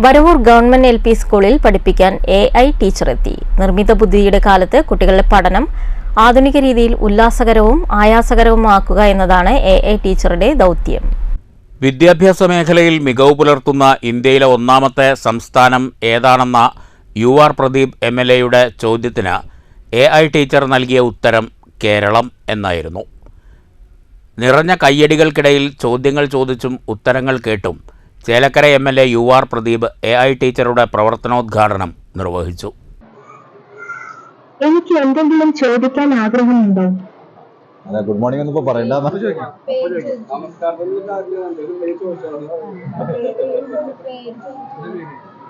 Varavoor government LP സ്കൂളിൽ പഠിപ്പിക്കാൻ AI ടീച്ചറെത്തി. നിർമ്മിത ബുദ്ധിയുടെ കാലത്ത് കുട്ടികളുടെ പഠനം ആധുനിക രീതിയിൽ ഉല്ലാസകരവും ആയാസകരവുമാക്കുക എന്നതാണ് AI ടീച്ചറുടെ ദൗത്യം. വിദ്യാഭ്യാസ മേഖലയിൽ മികവ് പുലർത്തുന്ന ഇന്ത്യയിലെ ഒന്നാമത്തെ സംസ്ഥാനം ഏതാണെന്ന UR പ്രദീപ് MLAയുടെ ചോദ്യത്തിന് AI ടീച്ചർ നൽകിയ ഉത്തരം കേരളം എന്നായിരുന്നു. നിറഞ്ഞ കയ്യടികൾക്കിടയിൽ ചോദ്യങ്ങൾ ചോദിച്ചും ഉത്തരങ്ങൾ കേട്ടും Chelakkara MLA UR Pradeep AI ടീച്ചറുടെ പ്രവർത്തനോദ്ഘാടനം നിർവഹിച്ചു. എനിക്ക് എന്തെങ്കിലും ചോദിക്കാൻ ആഗ്രഹമുണ്ടോ? ഗുഡ് മോർണിംഗ് ഒന്നും പറയണ്ട.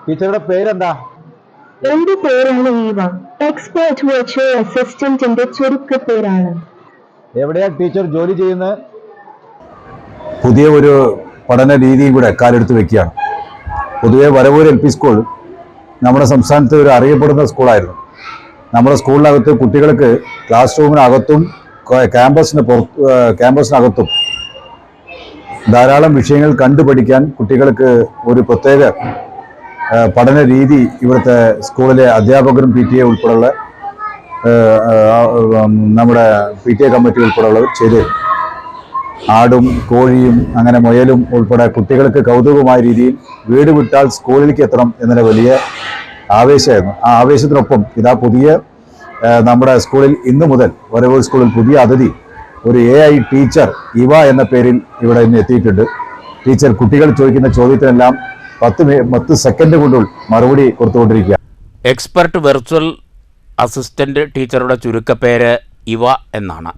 ടീച്ചറുടെ പേരെന്താ? എന്റെ പേരാണ് ഈവ. എക്സ്പേർട്ട് വെർച്വൽ അസിസ്റ്റന്റിന്റെ ചുരുക്കപ്പേരാണ്. എവിടെയാ ടീച്ചർ ജോലി ചെയ്യുന്നത്? പുതിയ ഒരു പഠന രീതിയും കൂടെ കാലെടുത്ത് വെക്കുകയാണ്. പൊതുവെ വരവൂർ LP സ്കൂൾ നമ്മുടെ സംസ്ഥാനത്ത് ഒരു അറിയപ്പെടുന്ന സ്കൂളായിരുന്നു. നമ്മുടെ സ്കൂളിനകത്ത് കുട്ടികൾക്ക് ക്ലാസ് റൂമിനകത്തും ക്യാമ്പസിനകത്തും ധാരാളം വിഷയങ്ങൾ കണ്ടുപഠിക്കാൻ കുട്ടികൾക്ക് ഒരു പ്രത്യേക പഠന രീതി ഇവിടുത്തെ സ്കൂളിലെ അധ്യാപകരും PTA ഉൾപ്പെടെയുള്ള നമ്മുടെ PTA കമ്മിറ്റി ഉൾപ്പെടെയുള്ളവർ ചെയ്തു. ആടും കോഴിയും അങ്ങനെ മുയലും ഉൾപ്പെടെ കുട്ടികൾക്ക് കൗതുകമായ രീതിയിൽ വീട് വിട്ടാൽ സ്കൂളിലേക്ക് എത്തണം എന്നൊരു വലിയ ആവേശമായിരുന്നു. ആ ആവേശത്തിനൊപ്പം ഇതാ പുതിയ നമ്മുടെ സ്കൂളിൽ ഇന്നു മുതൽ വരവൂർ സ്കൂളിൽ പുതിയ അതിഥി ഒരു AI ടീച്ചർ ഇവ എന്ന പേരിൽ ഇവിടെ ഇന്ന് എത്തിയിട്ടുണ്ട്. ടീച്ചർ കുട്ടികൾ ചോദിക്കുന്ന ചോദ്യത്തിനെല്ലാം 10 സെക്കൻഡ് കൊണ്ടുള്ള മറുപടി കൊടുത്തുകൊണ്ടിരിക്കുക. എക്സ്പെർട്ട് വെർച്വൽ അസിസ്റ്റന്റ് ടീച്ചറുടെ ചുരുക്കപ്പേര് ഇവ എന്നാണ്.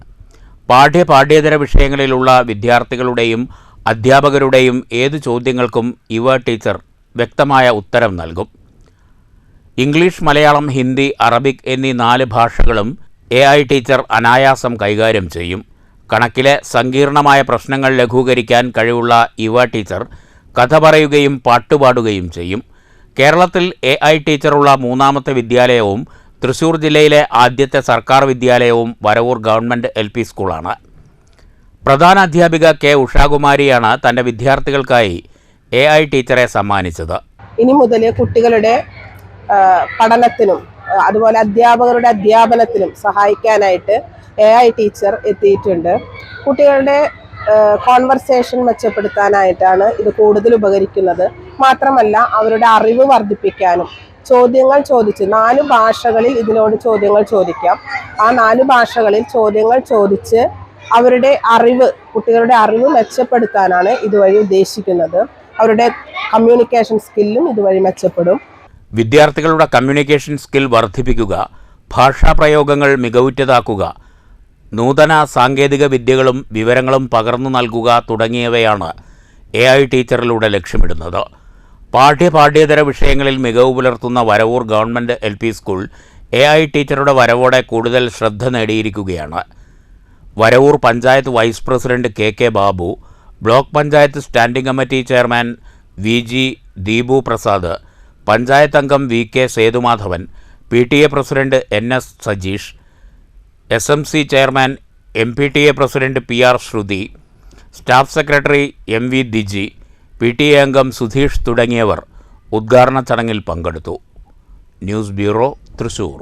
പാഠ്യേതര വിഷയങ്ങളിലുള്ള വിദ്യാർത്ഥികളുടെയും അധ്യാപകരുടെയും ഏതു ചോദ്യങ്ങൾക്കും ഇവ ടീച്ചർ വ്യക്തമായ ഉത്തരം നൽകും. ഇംഗ്ലീഷ്, മലയാളം, ഹിന്ദി, അറബിക് എന്നീ 4 ഭാഷകളും AI ടീച്ചർ അനായാസം കൈകാര്യം ചെയ്യും. കണക്കിലെ സങ്കീർണമായ പ്രശ്നങ്ങൾ ലഘൂകരിക്കാൻ കഴിവുള്ള ഇവ ടീച്ചർ കഥ പറയുകയും പാട്ടുപാടുകയും ചെയ്യും. കേരളത്തിൽ AI ടീച്ചറുള്ള 3ാമത്തെ വിദ്യാലയവും തൃശ്ശൂർ ജില്ലയിലെ ആദ്യത്തെ സർക്കാർ വിദ്യാലയവും വരവൂർ ഗവൺമെൻറ് LP സ്കൂളാണ്. പ്രധാന അധ്യാപിക K. ഉഷാകുമാരിയാണ് തൻ്റെ വിദ്യാർത്ഥികൾക്കായി AI ടീച്ചറെ സമ്മാനിച്ചത്. ഇനി മുതൽ കുട്ടികളുടെ പഠനത്തിനും അതുപോലെ അധ്യാപകരുടെ അധ്യാപനത്തിനും സഹായിക്കാനായിട്ട് AI ടീച്ചർ എത്തിയിട്ടുണ്ട്. കുട്ടികളുടെ കോൺവെർസേഷൻ മെച്ചപ്പെടുത്താനായിട്ടാണ് ഇത് കൂടുതൽ ഉപകരിക്കുന്നത്. മാത്രമല്ല അവരുടെ അറിവ് വർദ്ധിപ്പിക്കാനും ചോദ്യങ്ങൾ ചോദിച്ച് 4 ഭാഷകളിൽ ഇതിനോട് ചോദ്യങ്ങൾ ചോദിക്കാം. ആ 4 ഭാഷകളിൽ ചോദ്യങ്ങൾ ചോദിച്ച് അവരുടെ അറിവ് കുട്ടികളുടെ അറിവ് മെച്ചപ്പെടുത്താനാണ് ഇതുവഴി ഉദ്ദേശിക്കുന്നത്. അവരുടെ കമ്മ്യൂണിക്കേഷൻ സ്കില്ലും ഇതുവഴി മെച്ചപ്പെടും. വിദ്യാർത്ഥികളുടെ കമ്മ്യൂണിക്കേഷൻ സ്കിൽ വർദ്ധിപ്പിക്കുക, ഭാഷാപ്രയോഗങ്ങൾ മികവുറ്റതാക്കുക, നൂതന സാങ്കേതിക വിദ്യകളും വിവരങ്ങളും പകർന്നു നൽകുക തുടങ്ങിയവയാണ് AI ടീച്ചറിലൂടെ ലക്ഷ്യമിടുന്നത്. പാഠ്യേതര വിഷയങ്ങളിൽ മികവ് പുലർത്തുന്ന Varavoor government LP school AI ടീച്ചറുടെ വരവോടെ കൂടുതൽ ശ്രദ്ധ നേടിയിരിക്കുകയാണ്. Varavoor panchayat vice president KK Babu, block panchayat standing committee chairman VG Deepu Prasad, panchayat അംഗം VK Sethumadhavan, PTA president NS Sajeesh, SMC chairman MPTA president PR Shruthi, staff secretary MV Diji, PTA അംഗം സുധീഷ് തുടങ്ങിയവർ ഉദ്ഘാടന ചടങ്ങിൽ പങ്കെടുത്തു. News bureau, Thrissur.